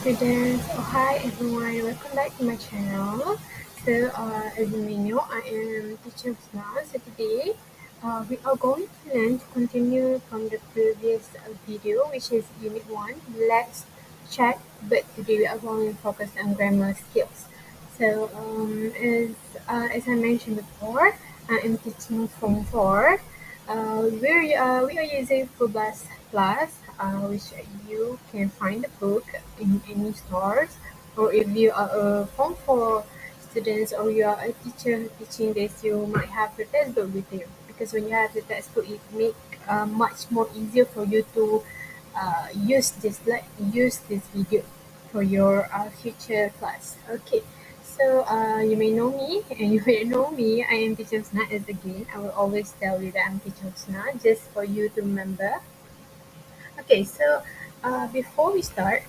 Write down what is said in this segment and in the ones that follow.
students. Hi everyone, welcome back to my channel. As you may know, I am teacher now. So today, we are going to learn to continue from the previous video, which is Unit 1. Let's chat, but today we are going to focus on grammar skills. As I mentioned before, I am teaching Form 4. We are using Full Blast Plus, which you can find the book in any stores, or if you are a Form 4 students or you are a teacher teaching this, you might have the textbook with you, because when you have the textbook, it make much more easier for you to use this video for your future class. Okay, you may know me, and you may know me. I am Teacher Husna as again. I will always tell you that I'm Teacher Husna, just for you to remember. Okay, before we start,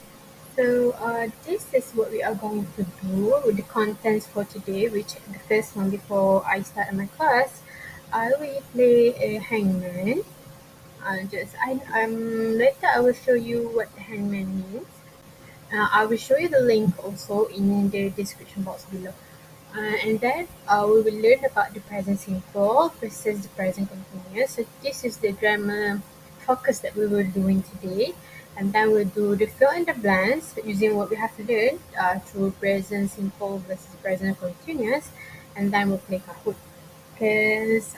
this is what we are going to do with the contents for today, which the first one before I start my class, I will play a hangman. Later I will show you what the hangman means. I will show you the link also in the description box below. And then we will learn about the present simple versus the present continuous. So this is the grammar focus that we were doing today. And then we'll do the fill in the blanks using what we have learned through present simple versus present continuous. And then we'll play Kahoot. Because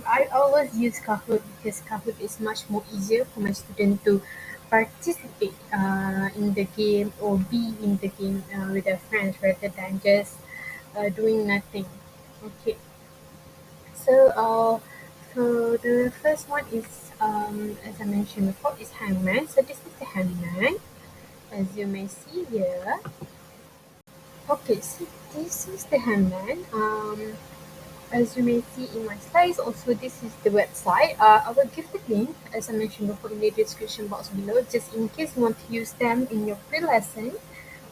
I always use Kahoot because Kahoot is much more easier for my student to participate in the game or be in the game with their friends rather than just doing nothing. Okay, so uh, so the first one is as I mentioned before is hangman. So this is the hangman, as you may see here. Okay, so this is the hangman. As you may see in my slides, also this is the website. I will give the link, as I mentioned before, in the description box below, just in case you want to use them in your pre-lesson,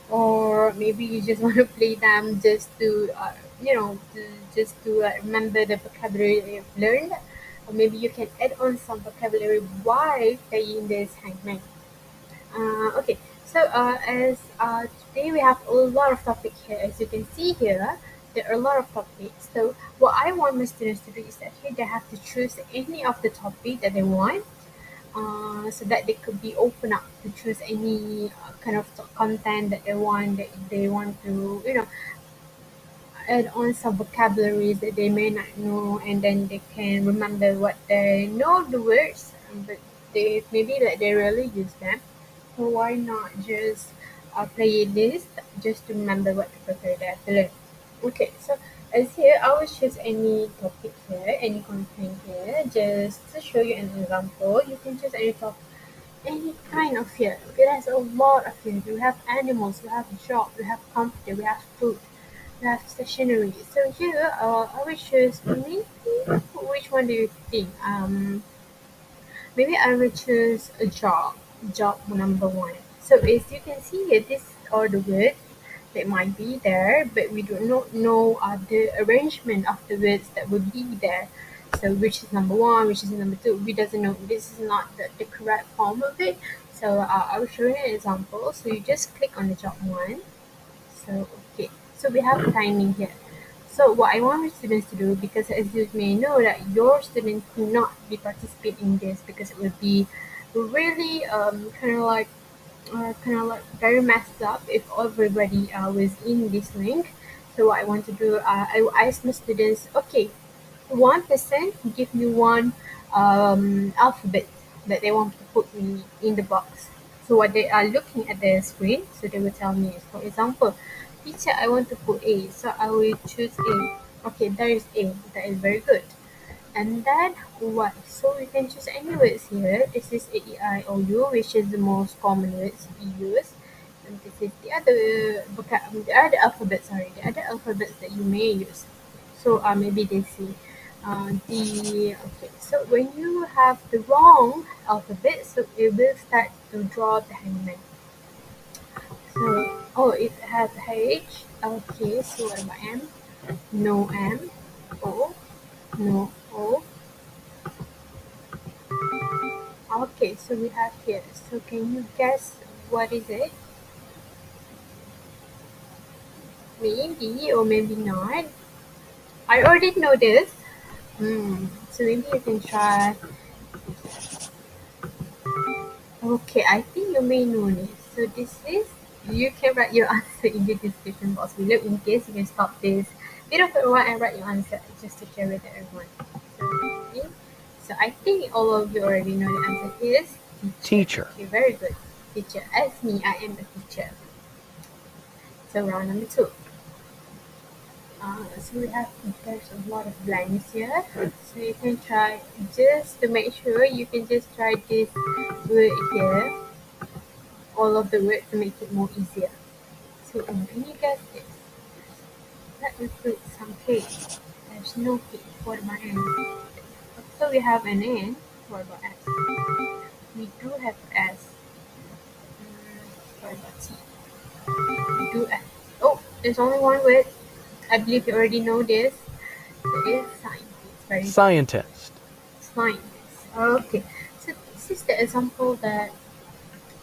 or maybe you just want to play them just to, remember the vocabulary that you've learned, or maybe you can add on some vocabulary while playing this hangman. Okay, as today we have a lot of topics here. As you can see here, there are a lot of topics. So what I want my students to do is that here they have to choose any of the topic that they want, so that they could be open up to choose any kind of content that they want to add on some vocabularies that they may not know, and then they can remember what they know the words, but they maybe that they rarely use them. So why not just play this just to remember what the vocabulary they have to learn? Okay, so as here I will choose any topic here, any content here, just to show you an example. You can choose any topic, any kind of here. Okay, there's a lot of here. We have animals, we have job, we have computer, we have food, we have stationery. So here I will choose maybe, which one do you think? Maybe I will choose a job. Job number one. So as you can see here, these are the words that might be there, but we do not know the arrangement of the words that would be there. So which is number one, which is number two, we doesn't know. This is not the correct form of it. So I will show you an example. So you just click on the job one. So okay, so we have timing here. So what I want my students to do, because as you may know that your student could not be participating in this because it would be really kind of like very messed up if everybody was in this link. So what I want to do, I will ask my students, okay, one person give me one alphabet that they want to put me in the box. So what they are looking at the screen, so they will tell me, for example, teacher, I want to put A, so I will choose A. Okay, there is A. That is very good. And then what? So we can choose any words here. This is A, E, I, O, U, which is the most common words we use. And this is the other alphabet. Sorry, the other alphabets that you may use. So maybe they see the okay. So when you have the wrong alphabet, so it will start to draw the hangman. So it has H. Okay, so what about M? No M. O. No O. Okay, so we have here. So can you guess What is it? Maybe or maybe not. I already know this. So maybe you can try. Okay, I think you may know this. So this is, you can write your answer in the description box below. In case you can stop this video for a while and write your answer just to share with everyone. So, okay. So I think all of you already know the answer is teacher. Teacher. Okay, very good. Teacher. As me, I am a teacher. So round number two. So we have, there's a lot of blanks here. So you can try, just to make sure, you can just try this word here, all of the words, to make it more easier. So can you guess this? Let me put some K. There's no K. What about N? So we have an N. What about S? We do have S. What about T? We do F. Oh, there's only one word. I believe you already know this. It is scientist. Very good. Scientist. Scientist. Okay. So this is the example that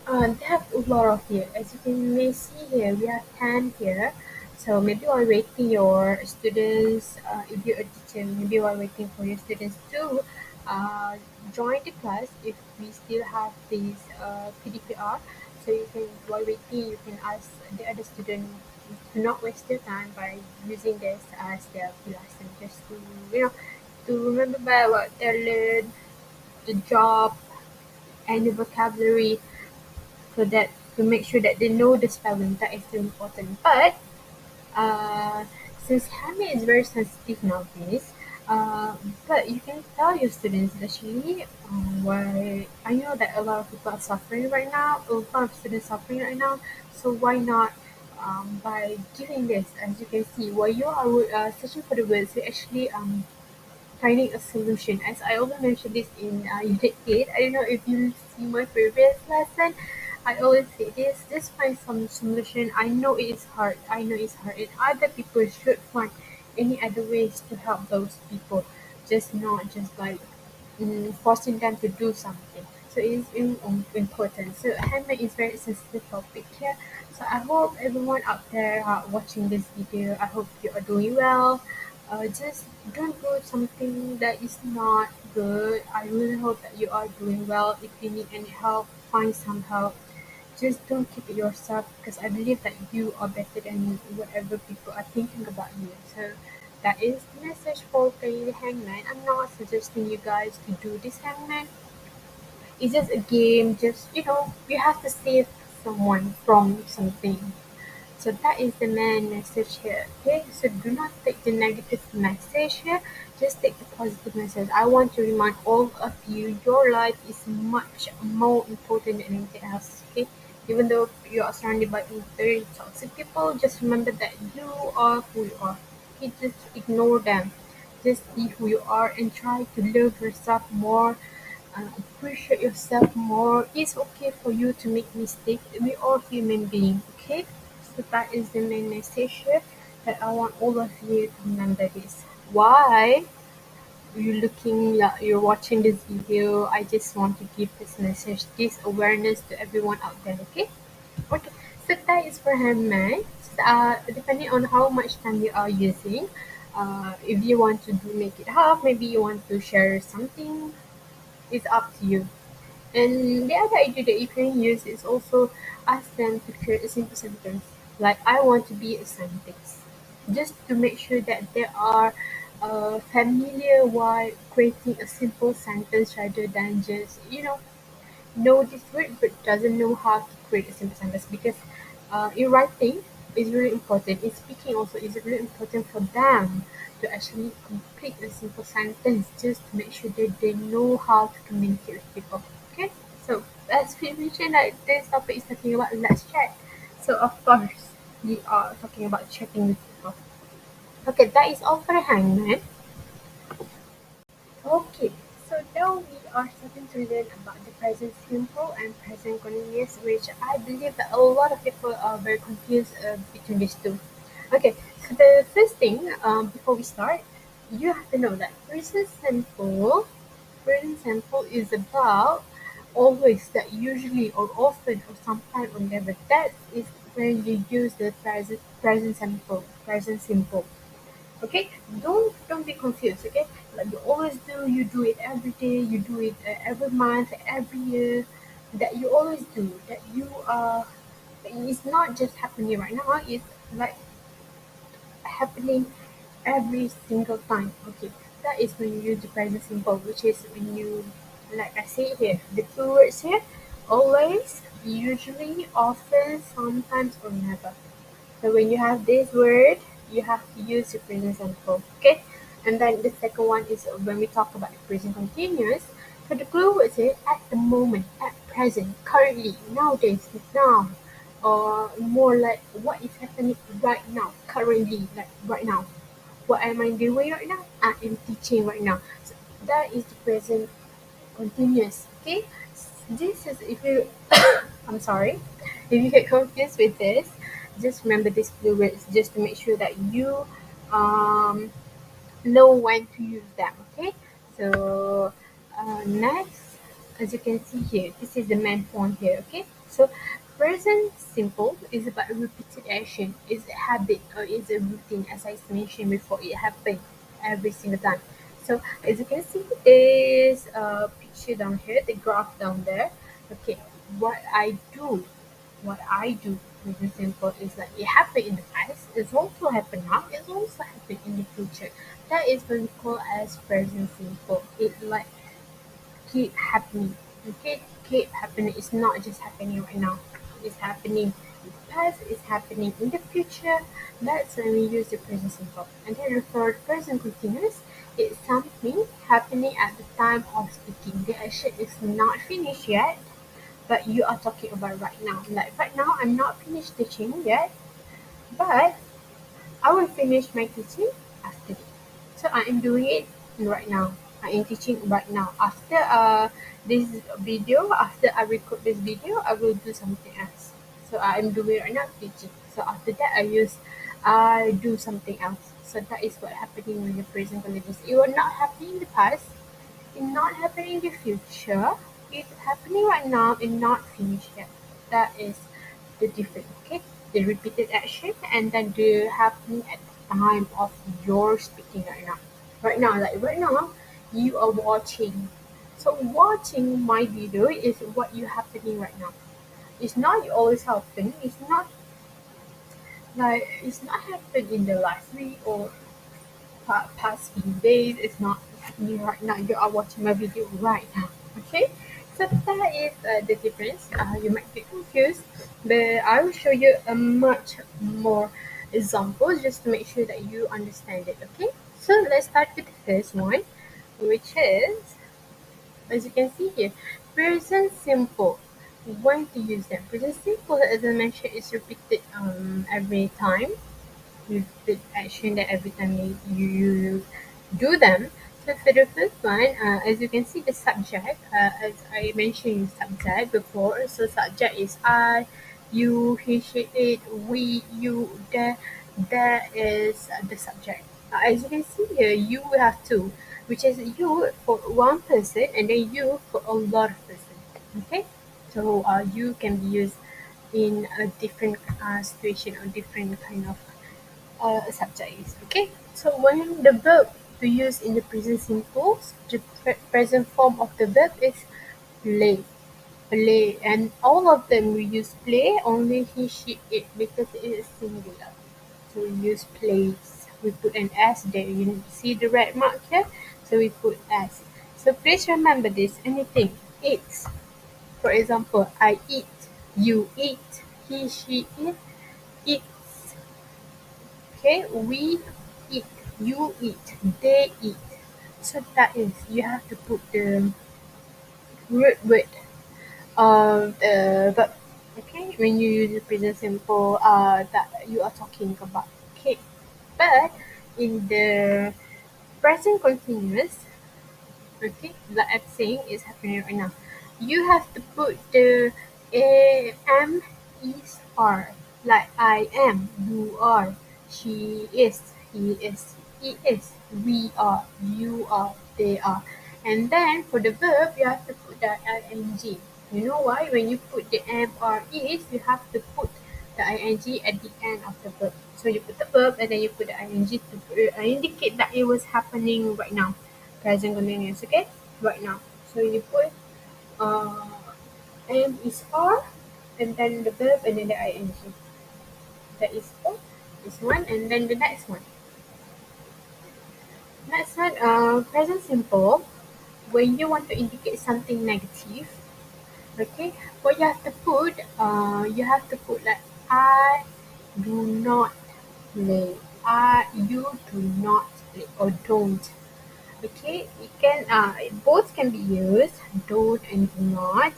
they have a lot of here. As you can may see here, we have 10 here. So maybe while waiting your students, if you're a teacher, maybe while waiting for your students to uh, join the class, if we still have this PDPR, so you can, while waiting, you can ask the other student to not waste their time by using this as their lesson, just to, to remember by what they learned, the job, and the vocabulary, so that, to make sure that they know the spelling. That is so important. But uh, since Hami is very sensitive nowadays, uh, but you can tell your students actually, why, I know that a lot of people are suffering right now, a lot of students suffering right now, so why not, by giving this, as you can see, while you are searching for the words, you actually finding a solution. As I also mentioned this in Unit 8, I don't know if you see my previous lesson, I always say this, just find some solution. I know it is hard, and other people should find any other ways to help those people, just not just like forcing them to do something. So it is important. So handmade is very sensitive topic here. So I hope everyone out there watching this video, I hope you are doing well. Just don't do something that is not good. I really hope that you are doing well. If you need any help, find some help. Just don't keep it yourself, because I believe that you are better than whatever people are thinking about you. So that is the message for playing the hangman. I'm not suggesting you guys to do this hangman. It's just a game, just, you have to save someone from something. So that is the main message here. Okay, so do not take the negative message here, just take the positive message. I want to remind all of you, your life is much more important than anything else. Okay, even though you are surrounded by very toxic people, just remember that you are who you are. Okay, just ignore them, just be who you are and try to love yourself more, appreciate yourself more. It's okay for you to make mistakes. We are human beings, okay? So that is the main message here, that I want all of you to remember this. Why you're watching this video, I just want to give this message, this awareness to everyone out there, okay? Okay, so that is for handmade. Depending on how much time you are using, if you want to make it half, maybe you want to share something, it's up to you. And the other idea that you can use is also ask them to create a simple sentence, like "I want to be a scientist," just to make sure that they are familiar while creating a simple sentence, rather than just know this word but doesn't know how to create a simple sentence. Because in writing is really important. In speaking also is really important for them to actually complete a simple sentence, just to make sure that they know how to communicate with people. Okay, so as we mentioned, that this topic is talking about let's chat. So of course we are talking about chatting with people. Okay, that is all for hangman. Okay, so now we are starting to learn about the present simple and present continuous, which I believe that a lot of people are very confused between these two. Okay, so the first thing, before we start, you have to know that present simple is about always, that usually or often or sometime or never. That is when you use the present simple. Okay, don't be confused. Okay, like you always do, you do it every day, you do it every month, every year. That you always do. That you it's not just happening right now. It's like happening every single time. Okay, that is when you use the present simple, which is when you, like I say here, the two words here, always, usually, often, sometimes, or never. So when you have this word, you have to use the present simple. Okay, and then the second one is when we talk about the present continuous. So the clue words here, at the moment, at present, currently, nowadays, now, or more like what is happening right now, currently, like right now. What am I doing right now? I am teaching right now. So that is the present continuous. Okay, this is if you I'm sorry, if you get confused with this, just remember these blue words just to make sure that you um know when to use them. Okay, so next, as you can see here, this is the main point here. Okay, so present simple is about repeated action, is a habit or is a routine, as I mentioned before. It happens every single time. So as you can see, this picture down here, the graph down there. Okay, what I do what I do with the simple is like it happened in the past, it's also happened now, it's also happened in the future. That is what we call as present simple. It like keep happening. Okay, keep happening. It's not just happening right now. It's happening in the past, it's happening in the future. That's when we use the present simple. And then for present continuous, it's something happening at the time of speaking. The action is not finished yet, but you are talking about right now. Like right now, I'm not finished teaching yet, but I will finish my teaching after this. So I am doing it right now. I am teaching right now. After this video, after I record this video, I will do something else. So I am doing right now teaching. So after that, I do something else. So that is what happening when the present continuous. It will not happen in the past. It not happening in the future. It's happening right now and not finished yet. That is the difference. Okay, the repeated action and then the happening at the time of your speaking right now. Right now, you are watching. So watching my video is what you happening right now. It's not always happen. It's not happened in the last week or past few days. It's not happening right now. You are watching my video right now. Okay, so that is the difference. You might get confused, but I will show you a much more examples just to make sure that you understand it. Okay, so let's start with the first one, which is, as you can see here, present simple. When to use them? Present simple, as I mentioned, is repeated every time you did action that every time you do them. So for the first one, as you can see, the subject, as I mentioned, subject before. So subject is I, you, he, she, it, we, you, there. There is the subject. As you can see here, you will have two, which is you for one person and then you for a lot of person. Okay, so you can be used in a different situation or different kind of subjects. Okay, so when the verb to use in the present simple, the present form of the verb is play. Play, and all of them we use play. Only he, she, it because it is singular. So we use plays. We put an S there. You see the red mark here, so we put S. So please remember this. Anything eats. For example, I eat. You eat. He, she, it eats. Okay, we eat, you eat, they eat. So that is, you have to put the root word of the verb. Okay, when you use the present simple, that you are talking about. Okay, but in the present continuous, okay, like I'm saying, is happening right now. You have to put the am, is, are. Like I am, you are, she is, he is, it is, we are, you are, they are. And then for the verb, you have to put put the ing. You know why? When you put the am or is, you have to put the ing at the end of the verb. So you put the verb and then you put the ing to indicate that it was happening right now. Present continuous, okay? Right now. So you put uh, am is are, and then the verb and then the ing. That is all. This one and then the next one. Next one, present simple. When you want to indicate something negative, okay, what you have to put like I do not play. You do not play or don't. Okay, it can both can be used, don't and do not,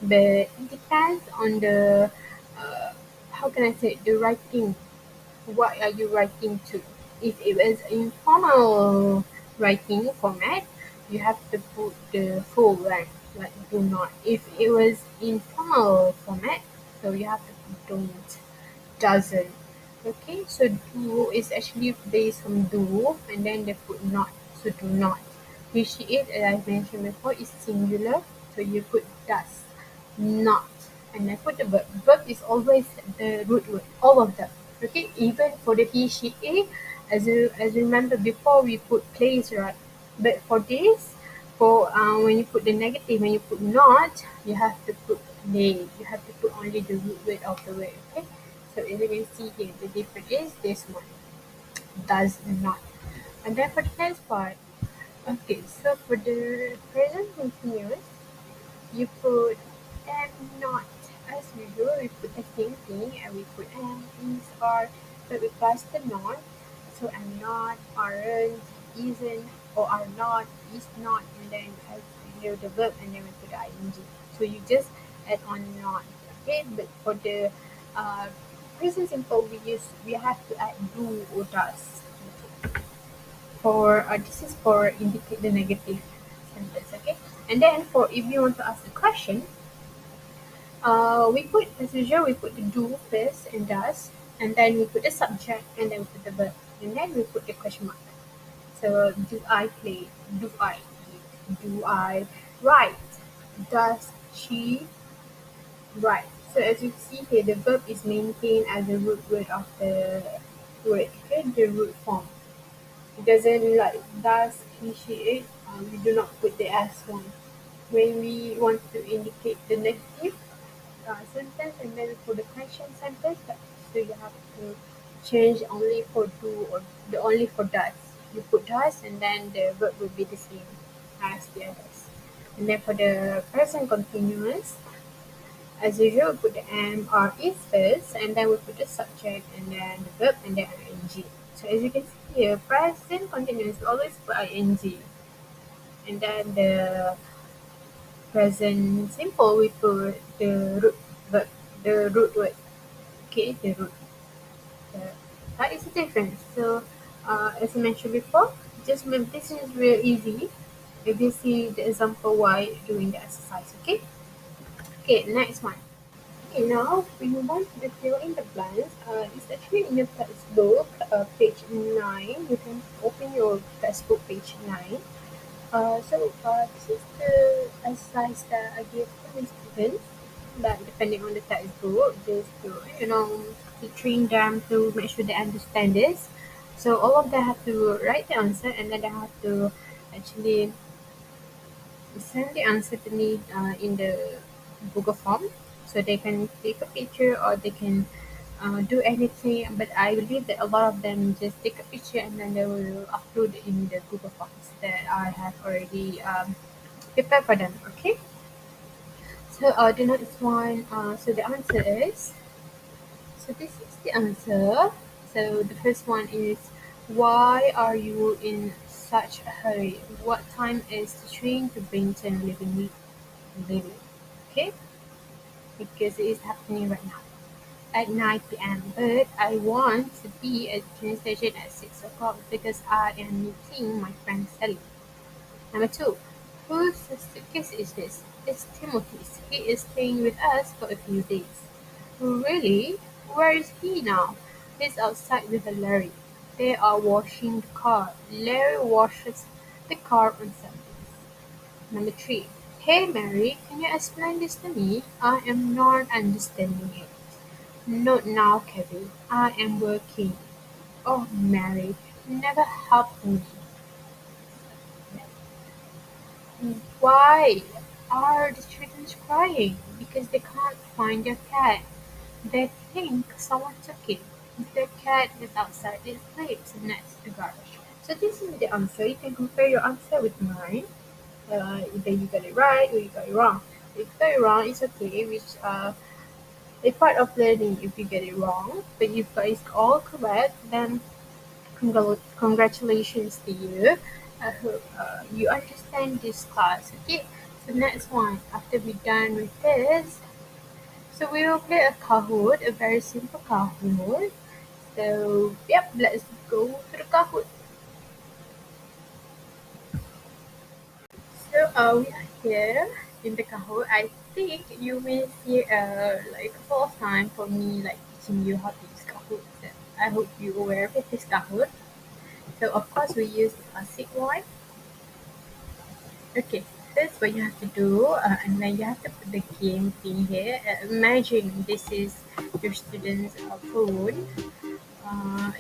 but it depends on the uh, how can I say the writing. What are you writing to? If it was informal writing format, you have to put the full length, like do not. If it was informal format, so you have to put don't, doesn't. Okay, so do is actually based on do, and then they put not, so do not. Which it, as I mentioned before, is singular, so you put does, not, and then put the verb. Verb is always the root word, all of them. Okay, even for the he, she, a, as you remember before we put plays, right? But for this, for when you put the negative, when you put not, you have to put they. You have to put only the root word of the word. Okay, so as you can see here, the difference is this one does not. And then for the next part, okay, so for the present continuous, you put am not. As usual, we put the same thing and we put am, is, are, but we plus the not. So am not, aren't, isn't, or are not, is not, and then as you know the verb and then we put the ing. So you just add on not. Okay, but for the uh, present simple we have to add do or does. For this is for indicate the negative sentence, okay? And then for if you want to ask a question, we put as usual we put the do first and does, and then we put the subject and then we put the verb, and then we put the question mark. So do I play? Do I eat? Do I write? Does she write? So as you see here, the verb is maintained as the root word of the word, okay, the root form. It doesn't like does he, she, it. We do not put the S one. When we want to indicate the negative sentence and then for the question sentence, so you have to change only for do or the only for does. You put does and then the verb will be the same as the others. And then for the present continuous, as usual, put the am or is first, and then we put the subject, and then the verb, and then ing. So as you can see here, present continuous we always put ing, and then the present simple we put the root verb, the root word. Okay, the root. The, that is the difference. So as I mentioned before, just this is real easy. If you see the example while doing the exercise. Okay. Okay, next one. Okay, now we move on to the fill in the blanks. It's actually in your textbook, page 9. You can open your textbook, page 9. This is the exercise that I give to my students. But depending on the textbook, just to train them to make sure they understand this. So all of them have to write the answer and then they have to actually send the answer to me in the Google form, so they can take a picture or they can do anything. But I believe that a lot of them just take a picture and then they will upload in the Google Forms that I have already prepared for them. Okay. So the next one. So the answer is. So this is the answer. So the first one is, why are you in such a hurry? What time is the train to Brinton living? Okay, because it is happening right now at 9 p.m. But I want to be at the train station at 6 o'clock because I am meeting my friend Sally. Number two, whose suitcase is this? It's Timothy's. He is staying with us for a few days. Really? Where is he now? He's outside with Larry. They are washing the car. Larry washes the car on Sundays. Number three, Hey Mary, can you explain this to me? I am not understanding it. Not now, Kevin. I am working. Oh, Mary, never help me. Why are the children crying? Because they can't find their cat. They think someone took it. The cat is outside its place next to the garage. So this is the answer. You can compare your answer with mine. Either you got it right or you got it wrong. If you got it wrong, it's okay. Which a part of learning if you get it wrong. But if it's all correct, then congratulations to you. I hope you understand this class. Okay. So next one. After we're done with this, so we will play a Kahoot, a very simple Kahoot. So yep, let's go to the Kahoot. So we are here in the Kahoot. I think you may see like a couple of times for me like teaching you how to use Kahoot. So I hope you're aware of this Kahoot. So of course we use the classic one. Okay, first what you have to do, and then you have to put the game thing here. Imagine this is your student's phone.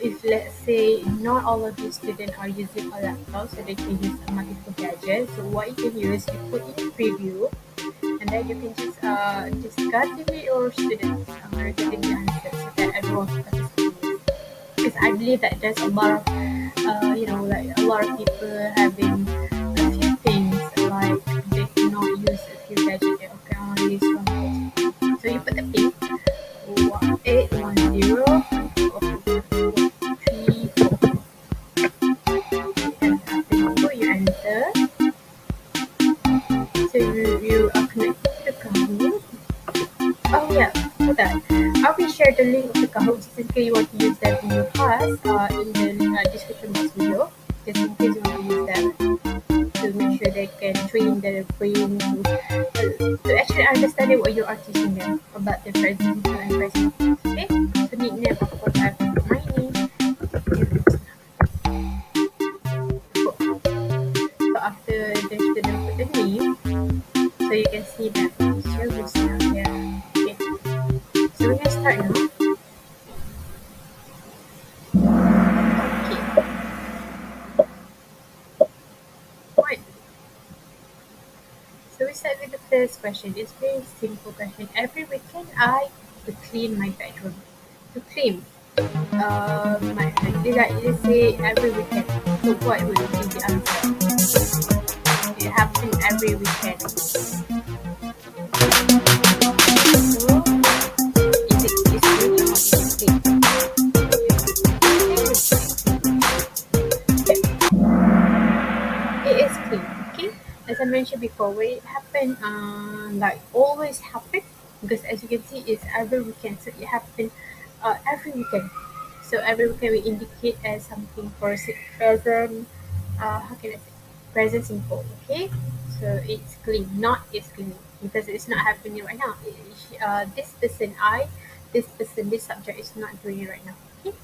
If let's say not all of your students are using a laptop, so they can use a multiple gadgets. So what you can use, you put in preview, and then you can just cultivate your students getting the answer so that everyone can participate. Because I believe that there's a lot of like a lot of people having a few things like they cannot use a few gadgets, they can only use one gadget. So you put the pin 1810 3 4, and after you enter, so you are connected to the Kahoot. Oh yeah, for that. I will share the link of the Kahoot just in case you want to use that in your class in the description box below. Just in case you want to use that to make sure they can train their brain to actually understand what you are teaching them about the present and present. Okay? So nickname, of course, I have my name. So after the student put the name, so you can see that teacher will start here. Okay. So we're gonna start now. Okay. One. So we start with the first question. It's very simple question. Every weekend I would clean my bedroom. To clean my did I say every weekend? So what would be the answer? It happens every weekend. So is cleaning or is it clean? It is clean, okay? As I mentioned before, when it happen, like always happen, because as you can see, it's every weekend, so it happen every weekend. So every weekend we indicate as something for present. How can I say? Present simple, okay? So it's clean, not it's clean, because it's not happening right now. This person, this person, this subject is not doing it right now. Okay.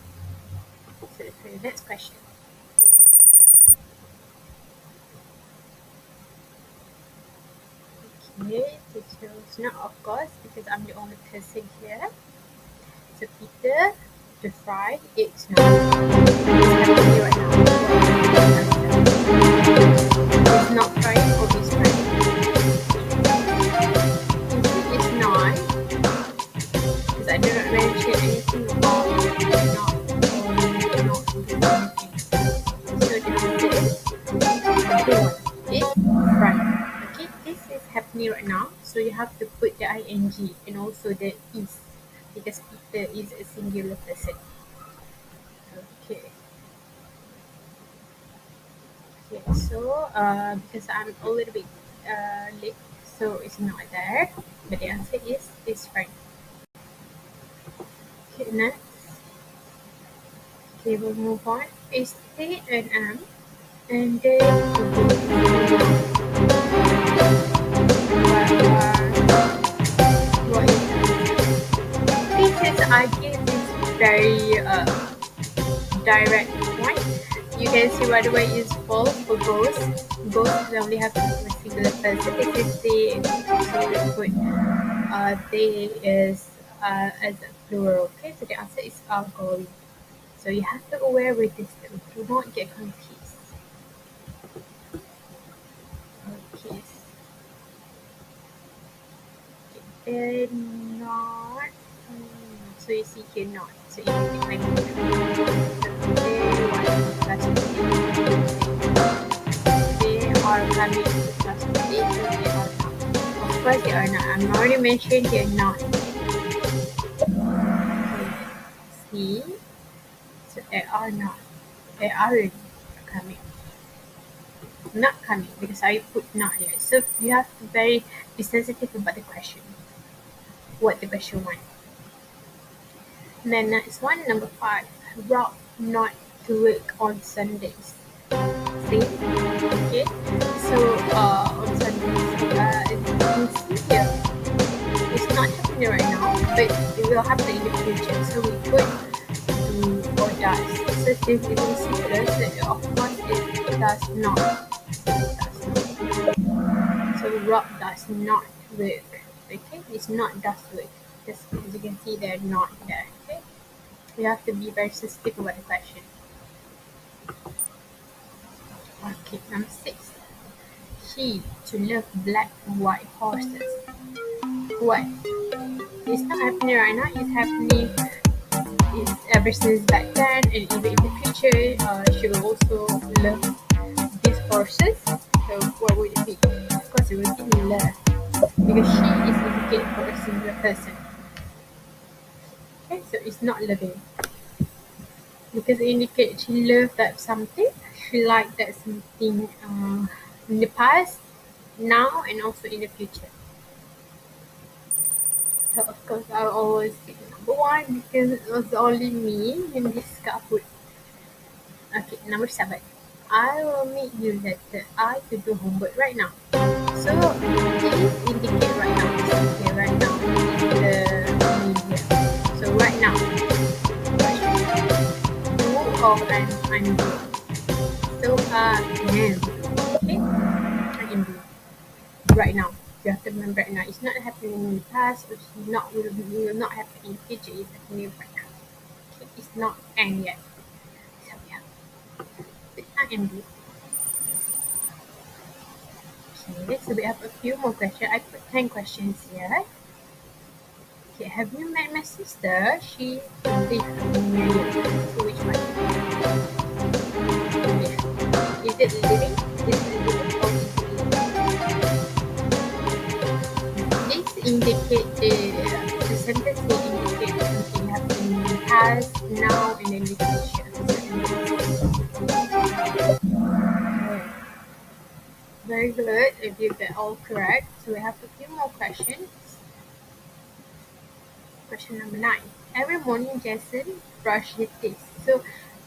So for the next question. Okay, teachers not of course because I'm the only person here. So Peter, the fried eggs now. It's happening right now. It's not fried or it's fried. It's not because I did not mention anything about not or not doing anything. So the answer is everyone. It's fried. Okay, this is happening right now. So you have to put the ing and also the is because Peter is a singular person. Okay. Okay. So because I'm a little bit late, so it's not there. But the answer is right. Okay, next. Okay, we'll move on. It's T and M, and then what is that? Because I give this very direct point. You can can see right away is false for ghost. Ghost only have a singular person. If you see, so we put they is as a plural. Okay, so the answer is outgoing. So you have to aware with this too. Do not get confused. Okay. They're not. So you see here not. So you can make they want plus they are coming to plus today, so they are not. Of course they are not. I'm already mentioned they're not. Okay. See? So they are not. They aren't coming. Not coming because I put not here. So you have to be sensitive about the question. What the question wants. Then next one, number 5. Rob not to work on Sundays. See? Okay. So on Sundays, as you can see here, it's not happening right now, but it will happen in the future. So we put do or does. So if you can see this, of course it does not. So Rob does not work. Okay, it's not does work. Just as you can see, they're not there. Okay, you have to be very sensitive about the question. Okay, number 6. She to love black and white horses. What? It's not happening right now. It's happening. It's ever since back then, and even in the future, she will also love these horses. So what would it be? Of course, it would be love because she is indicated for a singular person. Okay, so it's not loving because it indicates she loved that something, she liked that something in the past, now, and also in the future. So of course, I always pick number 1 because it was only me in this Kahoot. Okay, number 7. I will meet you later. I to do homework right now. So please indicate right now. Okay, right now is the media. So right now, do or I'm doing. So am. Okay, I am doing right now. You have to remember right now. It's not happening in the past. It's not will not happen in the future. It's happening right now. Okay, it's not end yet. So yeah, I am doing. Okay, so we have a few more questions. I put 10 questions here. Okay, have you met my sister? She lives near you. So which one? Yeah. Is it living? Is it living or is it living? This indicates the sentence will indicate something happening in the past, now, and in the future. Okay. Very good. If you get all correct, so we have a few more questions. Question number 9. Every morning, Jason brush his teeth. So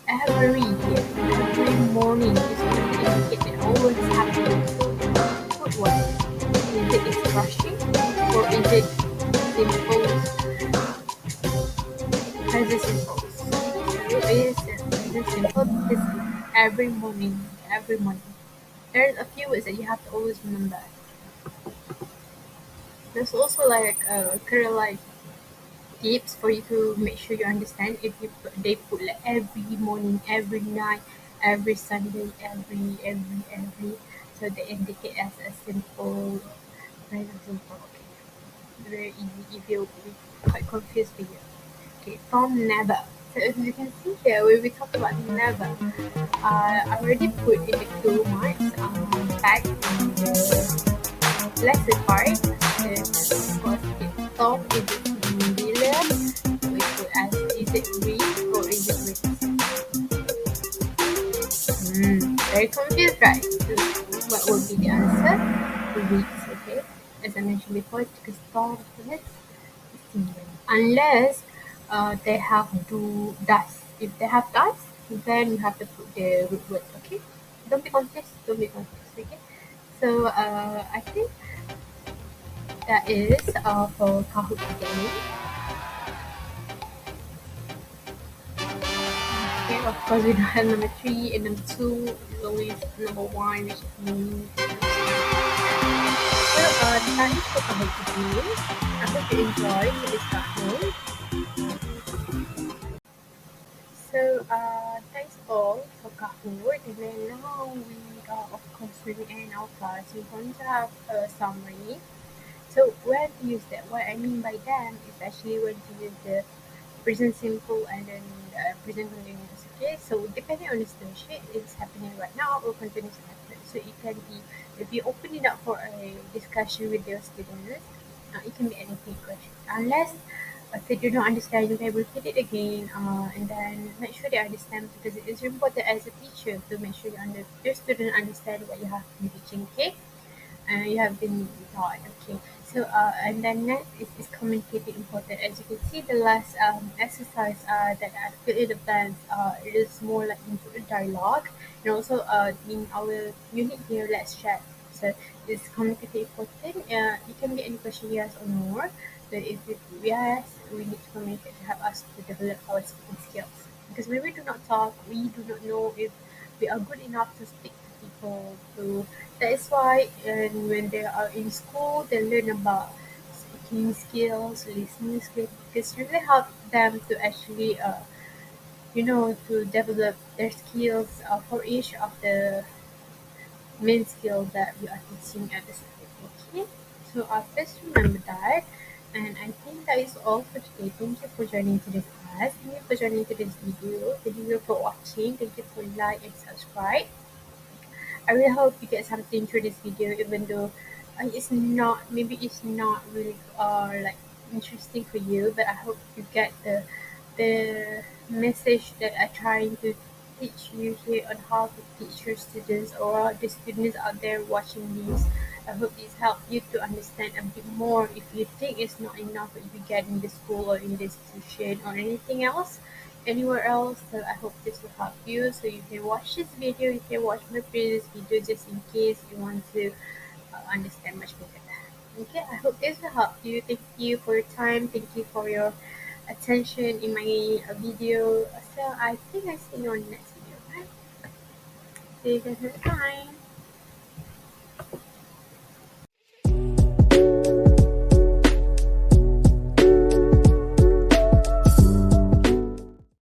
every here, every morning is going to indicate that always happening. So put what? Is it is brushing or is it simple present simple? So it is present simple because every morning, every morning. There's a few words that you have to always remember. There's also like kind of like tips for you to make sure you understand. If they put like every morning, every night, every Sunday, every, so they indicate as a simple, very simple. Okay, very easy. If you'll be quite confused with you. Okay, from never. So as you can see here, when we talk about never, I already put in the clue marks back in the lesson part. Then of course, it's Tom is it singular? We put as is it read or is it read? Very confused, right? So what will be the answer? Reads, okay? As I mentioned before, because Tom is singular. Unless they have do does. If they have does, then you have to put the root word, okay? Don't be confused, okay? So I think that is for Kahoot today. Okay, of course, we don't have number three and number two. It's always number one, which is me. So, thanks for coming today. I hope you enjoyed the discussion. So, thanks all for Kahoot. And then now we are, of course, when we end our class, we're going to have a summary. So, when to use that? What I mean by that is actually when to use the present simple and then present continuous. Okay, so depending on the situation, it's happening right now or continues to happen. So it can be if you open it up for a discussion with your students, it can be anything question. Unless if they do not understand, you can repeat it again and then make sure they understand because it is important as a teacher to make sure your student understand what you have been teaching. Okay, you have been taught. Okay, so and then next is communicating important. As you can see, the last exercise that I put in the plans, it is more like into a dialogue, and also in our unit here, let's chat. So this communicating important. It can be any question yes or no. So if it yes, we need to communicate to help us to develop our speaking skills. Because when we do not talk, we do not know if we are good enough to speak to people. To that is why when they are in school, they learn about speaking skills, listening skills, because really help them to actually, to develop their skills for each of the main skill that we are teaching at the school. Okay, so please remember that. And I think that is all for today. Thank you for joining today's class. Thank you for joining today's video. Thank you for watching. Thank you for like and subscribe. I really hope you get something through this video, even though it's not really like interesting for you, but I hope you get the message that I'm trying to teach you here on how to teach your students or the students out there watching this. I hope this help you to understand a bit more if you think it's not enough that you get in the school or in this tuition or anything else anywhere else. So I hope this will help you. So you can watch this video, you can watch my previous video just in case you want to understand much better. Okay, I hope this will help you. Thank you for your time. Thank you for your attention in my video. So I think I see you on the next video. Bye. See you guys next time.